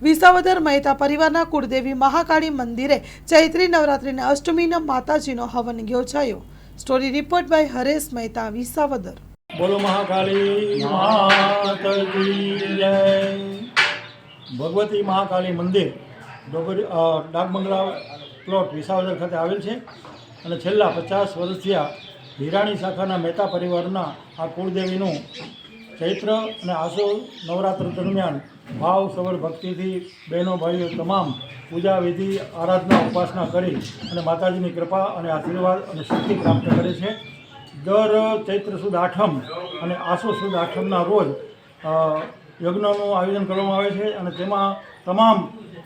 વિસાવદર મહેતા પરિવારના કુળદેવી મહાકાળી મંદિરે ચૈત્રી નવરાત્રિના અષ્ટમીના માતાજીનો હવન યોજાયો. Story report by Haresh Mehta, Visavadar. બોલો મહાકાળી માતકી જય. ભગવતી મહાકાળી મંદિર ડાકબંગલા પ્લોટ વિસાવદર ખાતે આવેલ છે અને છેલ્લા 50 વર્ષથી હિરાણી શાખાના મહેતા પરિવારના આ કુળદેવીનું ચૈત્ર અને આસો નવરાત્ર દરમિયાન ભાવ સબર ભક્તિથી બહેનો ભાઈઓ તમામ પૂજા વિધિ આરાધના ઉપાસના કરી અને માતાજીની કૃપા અને આશીર્વાદ અને શક્તિ પ્રાપ્ત કરે છે. દર ચૈત્ર સુદ આઠમ અને આસો સુદ આઠમના રોજ યજ્ઞનું આયોજન કરવામાં આવે છે અને તેમાં તમામ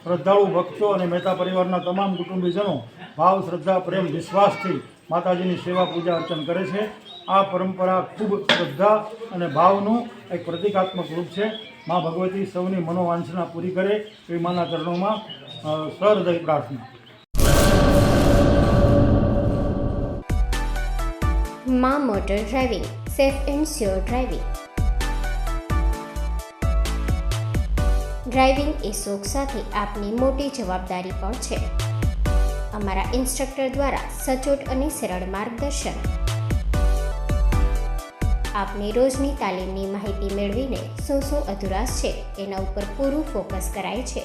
શ્રદ્ધાળુ ભક્તો અને મહેતા પરિવારના તમામ કુટુંબીજનો ભાવ શ્રદ્ધા પ્રેમ વિશ્વાસથી માતાજીની સેવા પૂજા અર્ચન કરે છે. આ પરંપરા ખૂબ શ્રદ્ધા અને ભાવનું એક પ્રતિકાત્મક રૂપ છે. મા ભગવતી સૌની મનોવાંછના પૂરી કરે એવી માના ચરણોમાં સહૃદય પ્રાર્થના. મા motor driving, safe and sure driving. Driving એ શોખ સાથે આપની મોટી જવાબદારી પણ છે. અમારા ઇન્સ્ટ્રક્ટર દ્વારા સચોટ અને સરળ માર્ગદર્શન. આપની રોજની તાલીમની માહિતી મેળવીને શું અધુરાશ છે એના ઉપર પૂરું ફોકસ કરાય છે.